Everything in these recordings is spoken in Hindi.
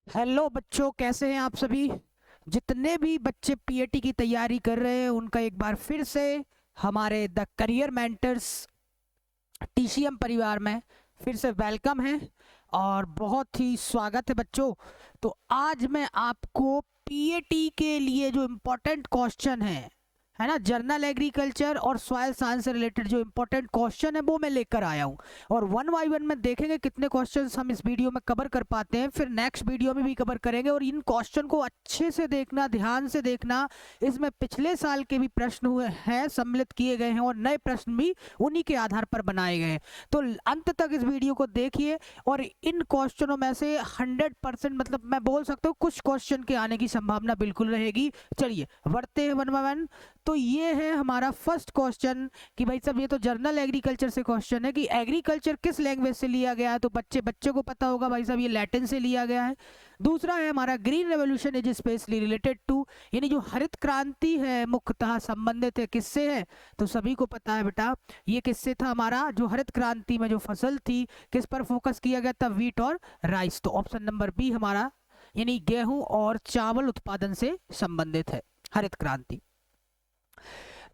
हेलो बच्चों, कैसे हैं आप सभी। जितने भी बच्चे पीएटी की तैयारी कर रहे हैं उनका एक बार फिर से हमारे द करियर मेंटर्स टीसीएम परिवार में फिर से वेलकम है और बहुत ही स्वागत है बच्चों। तो आज मैं आपको पीएटी के लिए जो इम्पोर्टेंट क्वेश्चन है ना, जर्नल एग्रीकल्चर और सॉइल साइंस से रिलेटेड जो इम्पोर्टेंट क्वेश्चन है वो मैं लेकर आया हूँ। और वन बाई वन में देखेंगे कितने क्वेश्चंस हम इस वीडियो में कवर कर पाते हैं, फिर नेक्स्ट वीडियो में भी कवर करेंगे। और इन क्वेश्चन को अच्छे से देखना, ध्यान से देखना। इसमें पिछले साल के भी प्रश्न हुए हैं, सम्मिलित किए गए हैं और नए प्रश्न भी उन्हीं के आधार पर बनाए गए हैं। तो अंत तक इस वीडियो को देखिए और इन क्वेश्चनों में से 100% मतलब मैं बोल सकता हूँ कुछ क्वेश्चन के आने की संभावना बिल्कुल रहेगी। चलिए बढ़ते हैं वन बाय वन। तो ये है हमारा फर्स्ट क्वेश्चन कि भाई साहब ये तो जर्नल एग्रीकल्चर से क्वेश्चन है कि एग्रीकल्चर किस लैंग्वेज से लिया गया है। तो बच्चे को पता होगा भाई साहब, ये लैटिन से लिया गया है। दूसरा है हमारा green revolution is specially related to, यानी जो हरित क्रांति है मुख्यतः संबंधित है किससे है। तो सभी को पता है बेटा ये किससे था, हमारा जो हरित क्रांति में जो फसल थी किस पर फोकस किया गया था, व्हीट और राइस। तो ऑप्शन नंबर बी हमारा यानी गेहूं और चावल उत्पादन से संबंधित है हरित क्रांति।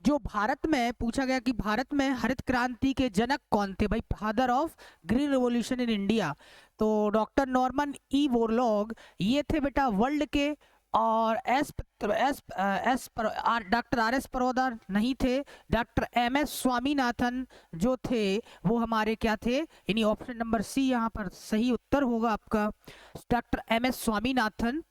जो भारत में पूछा गया कि भारत में हरित क्रांति के जनक कौन थे भाई, father of green revolution in India. तो डॉक्टर नॉर्मन ई बोरलॉग ये थे बेटा वर्ल्ड के। और S S S doctor R S परवदार नहीं थे। डॉक्टर एम एस स्वामीनाथन जो थे वो हमारे क्या थे, यानी ऑप्शन नंबर सी यहाँ पर सही उत्तर होगा आपका। डॉक्टर एम एस स्वामीनाथन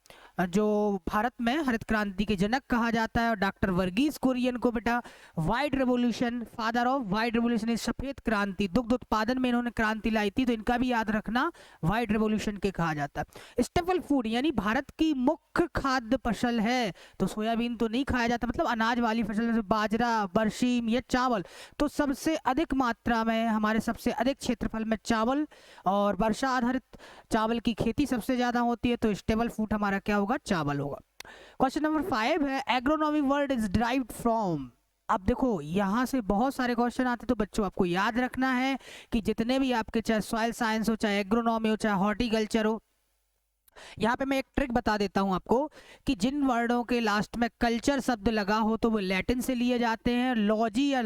जो भारत में हरित क्रांति के जनक कहा जाता है। और डॉक्टर वर्गीज कुरियन को बेटा white revolution, father of white revolution, सफेद क्रांति, दुग्ध उत्पादन में इन्होंने क्रांति लाई थी, तो इनका भी याद रखना वाइट रेवोल्यूशन के कहा जाता है। स्टेपल फूड यानी भारत की मुख्य खाद्य फसल है, तो सोयाबीन तो नहीं खाया जाता, मतलब अनाज वाली फसल जैसे बाजरा, बरसीम या चावल। तो सबसे अधिक मात्रा में हमारे सबसे अधिक क्षेत्रफल में चावल और वर्षा आधारित चावल की खेती सबसे ज्यादा होती है, तो स्टेबल फूड हमारा क्या होगा, चावल होगा। क्वेश्चन नंबर 5 है agronomy word is derived from. अब देखो यहाँ से बहुत सारे क्वेश्चन आते हैं, तो बच्चों आपको याद रखना है कि जितने भी आपके चाहे सॉइल साइंस हो, चाहे एग्रोनॉमी हो, चाहे हॉर्टिकल्चर हो, यहाँ पे मैं एक ट्रिक बता देता हूँ आपको कि जिन वर्डों के लास्ट में कल्चर शब्द लगा हो तो वो लैटिन से लिए जाते हैं। लॉजी या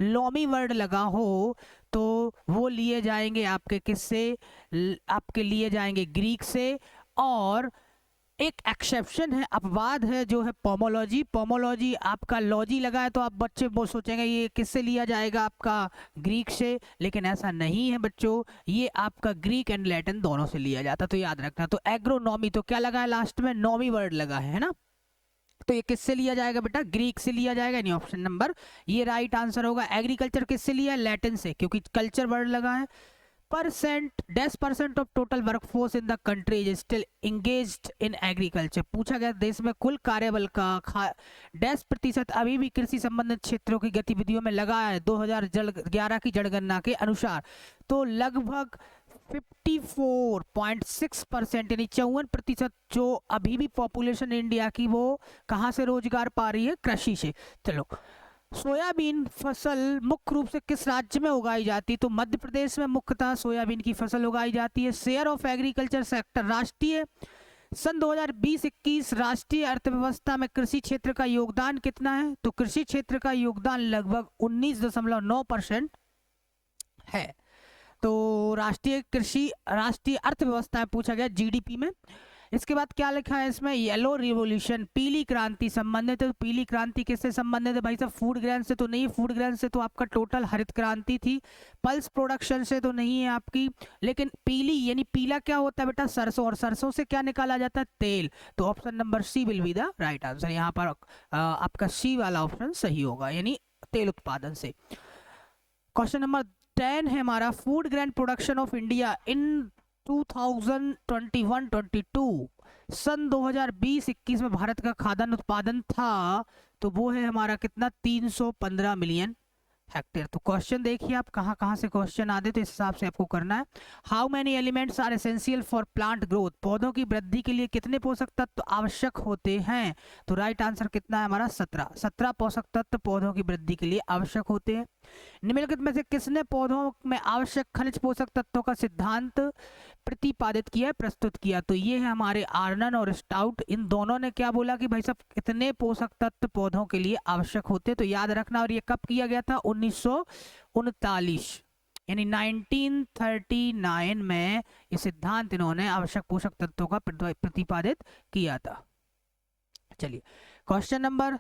नॉमी वर्ड लगा हो तो वो लिए जाएंगे आपके किससे, आपके लिए जाएंगे ग्रीक से। और एक एक्सेप्शन है, अपवाद है, जो है पोमोलॉजी। पोमोलॉजी आपका लॉजी लगा है तो आप बच्चे वो सोचेंगे ये किससे लिया जाएगा, आपका ग्रीक से, लेकिन ऐसा नहीं है बच्चों, ये आपका ग्रीक एंड लैटिन दोनों से लिया जाता, तो याद रखना। तो एग्रोनॉमी तो क्या लगा है लास्ट में, नॉमी वर्ड लगा है ना, तो ये किससे लिया जाएगा बेटा, ग्रीक से लिया जाएगा, यानी ऑप्शन नंबर ये राइट आंसर होगा। एग्रीकल्चर किससे लिया है, लैटिन से, क्योंकि कल्चर वर्ड लगा है। %10% of total workforce in the country is still engaged in agriculture. पूछा गया देश में कुल कार्यबल का 10% अभी भी कृषि संबंधित क्षेत्रों की गतिविधियों में लगा है 2011 की जनगणना के अनुसार। तो लगभग 54.6% यानी 54% जो अभी भी पॉपुलेशन इंडिया की वो कहाँ से रोजगार पा रही है, कृषि से। चलो, सोयाबीन फसल मुख्य रूप से किस राज्य में उगाई जाती है, तो मध्य प्रदेश में मुख्यतः सोयाबीन की फसल उगाई जाती है। शेयर ऑफ एग्रीकल्चर सेक्टर राष्ट्रीय सन 2020-21 राष्ट्रीय अर्थव्यवस्था में कृषि क्षेत्र का योगदान कितना है, तो कृषि क्षेत्र का योगदान लगभग 19.9% है। तो राष्ट्रीय अर्थव्यवस्था में पूछा गया जीडीपी में। इसके बाद क्या लिखा है इसमें, येलो रिवोल्यूशन, पीली क्रांति संबंधित है। तो पीली क्रांति किससे संबंधित है भाई साहब, फूड ग्रेन से तो नहीं, फूड ग्रेन से तो आपका टोटल हरित क्रांति थी। पल्स प्रोडक्शन से तो नहीं है आपकी, लेकिन पीली यानी पीला क्या होता है बेटा, सरसों, और सरसों से क्या निकाला जाता है, तेल। तो option number C will be the right answer. यहाँ पर आपका सी वाला ऑप्शन सही होगा, यानी तेल उत्पादन से। क्वेश्चन नंबर 10 है हमारा food grain production of India in 2021-22। सन 2020-21 में भारत का खाद्यान्न उत्पादन था, तो वो है हमारा कितना, 315 मिलियन हेक्टेयर। तो क्वेश्चन देखिए आप कहाँ कहाँ से क्वेश्चन आते, तो इस हिसाब से आपको करना है। How many elements are essential for plant growth, पौधों की वृद्धि के लिए कितने पोषक तत्व आवश्यक होते हैं। तो राइट आंसर कितना है हमारा, 17 पोषक तत्व पौधों की वृद्धि के लिए आवश्यक होते हैं। निम्नलिखित में से किसने पौधों में आवश्यक खनिज पोषक तत्वों का सिद्धांत प्रतिपादित किया, प्रस्तुत किया? तो ये है हमारे आर्नन और स्टाउट। इन दोनों ने क्या बोला कि भाई साहब कितने पोषक तत्व पौधों के लिए आवश्यक होते, तो याद रखना। और ये कब किया गया था? 1939 यानी 1939 में ये सिद्धांत इन्होंने आवश्यक पोषक तत्वों का प्रतिपादित किया था। चलिए क्वेश्चन नंबर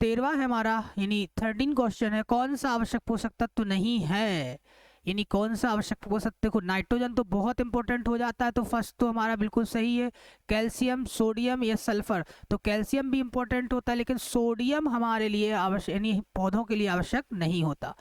13 है हमारा, यानी 13 क्वेश्चन है, कौन सा आवश्यक पोषक तत्व नहीं है? यानी कौन सा आवश्यक पोषक, देखो नाइट्रोजन तो बहुत इंपॉर्टेंट हो जाता है, तो फर्स्ट तो हमारा बिल्कुल सही है। कैल्शियम, सोडियम या सल्फर, तो कैल्शियम भी इंपॉर्टेंट होता है लेकिन सोडियम हमारे लिए आवश्यक, यानी पौधों के लिए आवश्यक नहीं होता।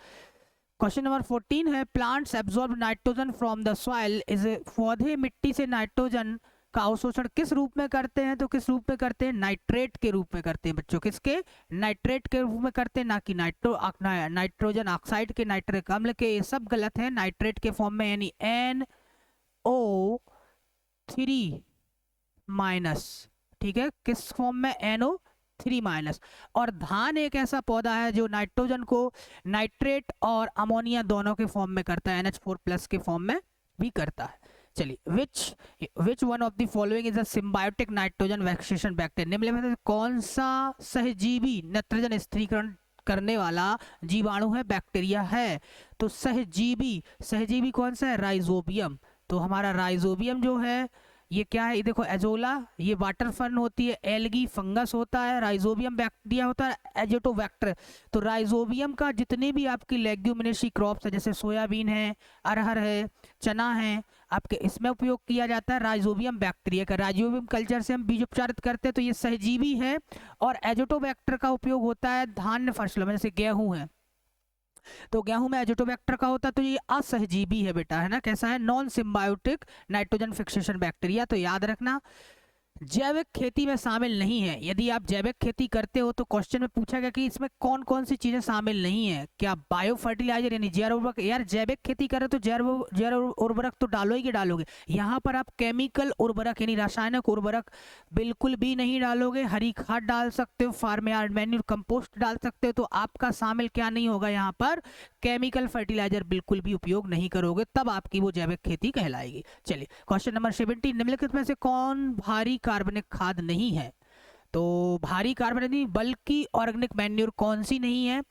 क्वेश्चन नंबर 14 है, plants absorb nitrogen from the soil is, पौधे मिट्टी से नाइट्रोजन का अवशोषण किस रूप में करते हैं? तो किस रूप में करते हैं? नाइट्रेट के रूप में करते हैं बच्चों। किसके? नाइट्रेट के रूप में करते हैं, ना कि नाइट्रोजन ऑक्साइड के, नाइट्रिक अम्ल के। ये सब गलत है। नाइट्रेट के फॉर्म में, यानी NO3-, ठीक है, किस फॉर्म में? NO3-। और धान एक ऐसा पौधा है जो नाइट्रोजन को नाइट्रेट और अमोनिया दोनों के फॉर्म में करता है, NH4+ के फॉर्म में भी करता है। चलिए, which one of the following is a symbiotic nitrogen fixation bacteria? निम्नलिखित में कौन सा सहजीवी नाइट्रोजन स्थिरीकरण करने वाला जीवाणु है, बैक्टीरिया है? तो सहजीवी कौन सा है? राइजोबियम। तो हमारा राइजोबियम जो है ये क्या है? ये देखो एजोला, ये वाटर फर्न होती है, एल्गी फंगस होता है, राइजोबियम बैक्टीरिया होता है, एजेटोबैक्टर। तो राइजोबियम का जितने भी आपकी लेग्यूमिनेसी क्रॉप्स है, जैसे सोयाबीन है, अरहर है, चना है, आपके इसमें उपयोग किया जाता है राइजोबियम बैक्टीरिया का। राइजोबियम कल्चर से हम बीज उपचारित करते हैं, तो ये सहजीवी है। और एजेटोबैक्टर का उपयोग होता है धान्य फसलों में, जैसे गेहूं है, तो गेहूं में एजेटोबैक्टर का होता है, तो ये असहजीवी है बेटा, है ना। कैसा है? Non symbiotic nitrogen fixation bacteria. तो याद रखना, जैविक खेती में शामिल नहीं है। यदि आप जैविक खेती करते हो तो क्वेश्चन में पूछा गया कि इसमें कौन कौन सी चीजें शामिल नहीं है, क्या बायो फर्टिलाइजर यानी जैव उर्वरक? यार जैविक खेती कर रहे तो जैव उर्वरक तो डालोगे। यहाँ पर आप केमिकल उर्वरक यानी रासायनिक उर्वरक बिल्कुल भी नहीं डालोगे। हरी खाद डाल सकते हो, फार्म यार्ड मैन्यूर, कंपोस्ट डाल सकते हो। तो आपका शामिल क्या नहीं होगा यहाँ पर? केमिकल फर्टिलाइजर बिल्कुल भी उपयोग नहीं करोगे, तब आपकी वो जैविक खेती कहलाएगी। चलिए क्वेश्चन नंबर 17, निम्नलिखित में से कौन भारी कार्बनिक खाद नहीं है? तो भारी कार्बनिक नहीं बल्कि ऑर्गेनिक मैन्योर कौन सी नहीं है?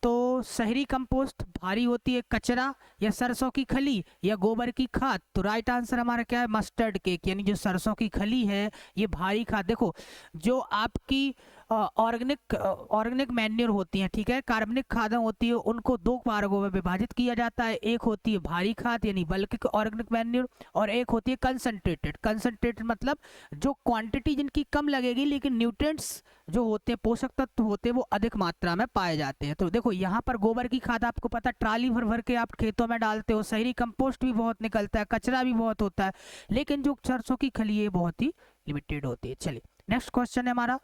तो शहरी कंपोस्ट भारी होती है, कचरा या सरसों की खली या गोबर की खाद? तो राइट आंसर हमारा क्या है? मस्टर्ड केक, यानी जो सरसों की खली है ये भारी खाद। देखो जो आपकी ऑर्गेनिक मैन्योर होती हैं, ठीक है, कार्बनिक खादें होती है, उनको दो भागों में विभाजित किया जाता है। एक होती है भारी खाद यानी बल्क ऑर्गेनिक मैन्योर, और एक होती है कंसंट्रेटेड मतलब जो क्वांटिटी जिनकी कम लगेगी लेकिन न्यूट्रिएंट्स जो होते हैं, पोषक तत्व होते हैं, वो अधिक मात्रा में पाए जाते हैं। तो देखो यहाँ पर गोबर की खाद आपको पता, ट्राली भर भर के आप खेतों में डालते हो, शहरी कंपोस्ट भी बहुत निकलता है, कचरा भी बहुत होता है, लेकिन जो सरसों की खली है बहुत ही लिमिटेड होती है। चलिए नेक्स्ट क्वेश्चन है हमारा,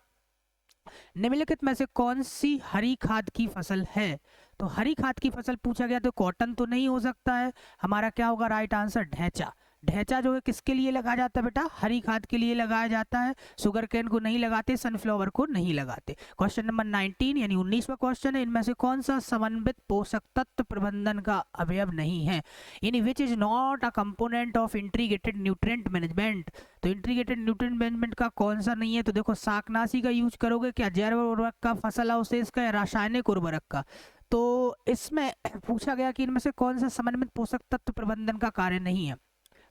निम्नलिखित में से कौन सी हरी खाद की फसल है? तो हरी खाद की फसल पूछा गया तो कॉटन तो नहीं हो सकता है, हमारा क्या होगा राइट आंसर? ढैंचा। ढैंचा जो है किसके लिए लगाया जाता है बेटा? हरी खाद के लिए लगाया जाता है। शुगर केन को नहीं लगाते, सनफ्लावर को नहीं लगाते। क्वेश्चन नंबर 19 यानी 19वां क्वेश्चन है, इनमें से कौन सा समन्वित पोषक तत्व प्रबंधन का अवयव नहीं है? यानी which is not a component of integrated nutrient management? तो इंटीग्रेटेड न्यूट्रिएंट मैनेजमेंट का कौन सा नहीं है? तो देखो शाकनाशी का यूज करोगे क्या, जैव उर्वरक का, फसल अवशेष का, या रासायनिक उर्वरक का? तो इसमें पूछा गया कि इनमें से कौन सा समन्वित पोषक तत्व प्रबंधन का कार्य नहीं है।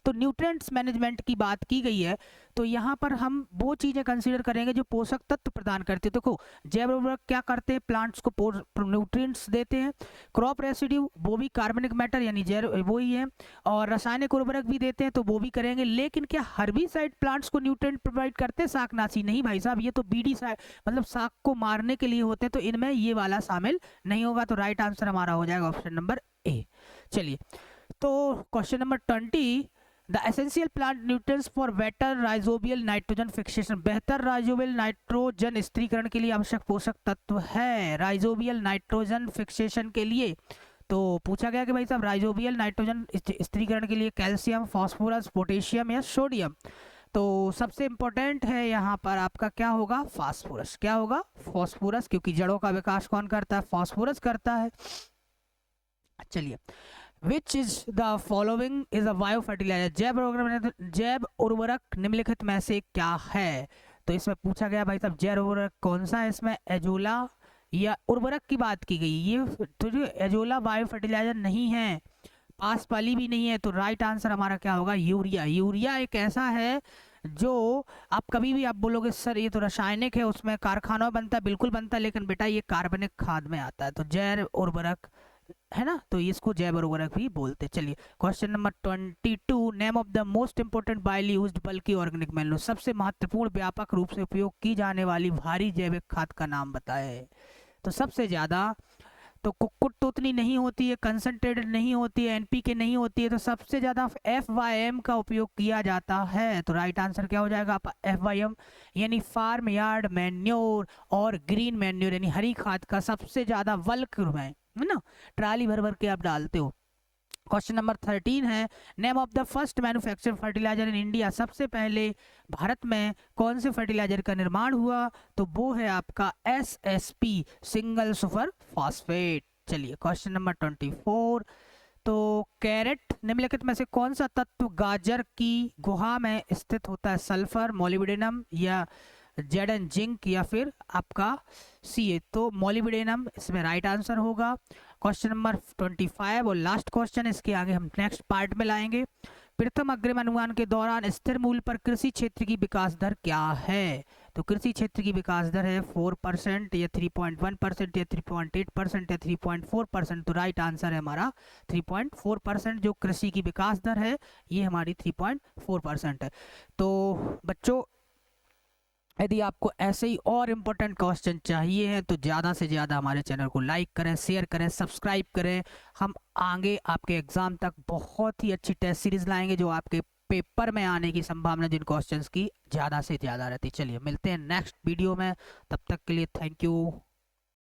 तो न्यूट्रिएंट्स मैनेजमेंट की बात की गई है, तो यहाँ पर हम वो चीजें कंसीडर करेंगे जो पोषक तत्व प्रदान करते हैं। देखो जैव उर्वरक क्या करते हैं? प्लांट्स को न्यूट्रिएंट्स देते हैं। क्रॉप रेसिड्यू वो भी कार्बनिक मैटर यानी जैव वो ही है, और रासायनिक उर्वरक भी देते हैं तो वो भी करेंगे। लेकिन क्या हर्बिसाइड प्लांट्स को न्यूट्रिएंट प्रोवाइड करते हैं? शाकनाशी नहीं भाई साहब, ये तो बीडी साइड मतलब शाक को मारने के लिए होते हैं, तो इनमें ये वाला शामिल नहीं होगा। तो राइट आंसर हमारा हो जाएगा ऑप्शन नंबर ए। चलिए तो question number 20, the essential plant nutrients for better rhizobial nitrogen fixation, बेहतर राइजोबियल नाइट्रोजन स्थिरीकरण के लिए आवश्यक पोषक तत्व है राइजोबियल नाइट्रोजन फिक्सेशन के लिए। तो पूछा गया कि भाई साहब राइजोबियल नाइट्रोजन स्थिरीकरण के लिए कैल्शियम, फास्फोरस, पोटेशियम या सोडियम? तो सबसे इंपॉर्टेंट है यहाँ पर आपका क्या होगा? फास्फोरस। क्या होगा? फास्फोरस, क्योंकि जड़ों का विकास कौन करता है? फास्फोरस करता है। चलिए, which is the following is a bio fertiliser, जैव उर्वरक निम्नलिखित में से क्या है। तो इसमें पूछा गया भाई साहब जैव उर्वरक कौन सा है, इसमें एजोला या उर्वरक की बात की गई। ये तो जो एजोला बायो फर्टिलाइजर नहीं है, पास वाली भी नहीं है, तो राइट आंसर हमारा क्या होगा, यूरिया। यूरिया एक ऐसा है जो आप कभी भी आप बोलोगे सर ये तो रासायनिक है, उसमें कारखानों में बनता है, बिल्कुल बनता है, लेकिन बेटा ये कार्बनिक खाद में आता है, तो जैव उर्वरक है ना, तो इसको जैव उर्वरक भी बोलते हैं। चलिए question number 22, name of the most important widely used bulky organic manure, सबसे महत्वपूर्ण व्यापक रूप से उपयोग की जाने वाली भारी जैविक खाद का नाम बताए। तो सबसे ज्यादा तो कुक्कुट तो उतनी नहीं होती है, कंसंट्रेटेड नहीं होती है, एनपीके नहीं होती है, तो सबसे ज्यादा FYM का उपयोग किया जाता है। तो राइट आंसर क्या हो जाएगा आपका FYM, यानी फार्म यार्ड मैन्योर और ग्रीन मैन्योर, यानी हरी खाद का सबसे ज्यादा बल्क में, है ना, ट्राली भर भर के आप डालते हो। क्वेश्चन नंबर 13 है, name of the first manufacture fertiliser in India, सबसे पहले भारत में कौन से फर्टिलाइजर का निर्माण हुआ, तो वो है आपका SSP, सिंगल सुपर फॉस्फेट। चलिए क्वेश्चन नंबर 24, तो कैरेट निम्नलिखित में से कौन सा तत्व गाजर की गुहा में स्थित होता है, सल्फर, मोलिब्डेनम या जेडन जिंक या फिर आपका Ca, तो मोलिब्डेनम इसमें राइट आंसर होगा। क्वेश्चन नंबर 25 और लास्ट क्वेश्चन, इसके आगे हम नेक्स्ट पार्ट में लाएंगे। प्रथम अग्रिम अनुमान के दौरान स्थिर मूल्य पर कृषि क्षेत्र की विकास दर क्या है, तो कृषि क्षेत्र की विकास दर है 4% या 3.1% या 3.8% या 3.4%, तो राइट आंसर है हमारा 3.4%। जो कृषि की विकास दर है ये हमारी 3.4% है। तो बच्चों यदि आपको ऐसे ही और इम्पोर्टेंट क्वेश्चन चाहिए हैं तो ज़्यादा से ज़्यादा हमारे चैनल को लाइक करें, शेयर करें, सब्सक्राइब करें। हम आगे आपके एग्ज़ाम तक बहुत ही अच्छी टेस्ट सीरीज लाएंगे जो आपके पेपर में आने की संभावना जिन क्वेश्चंस की ज़्यादा से ज़्यादा रहती है। चलिए मिलते हैं नेक्स्ट वीडियो में, तब तक के लिए थैंक यू।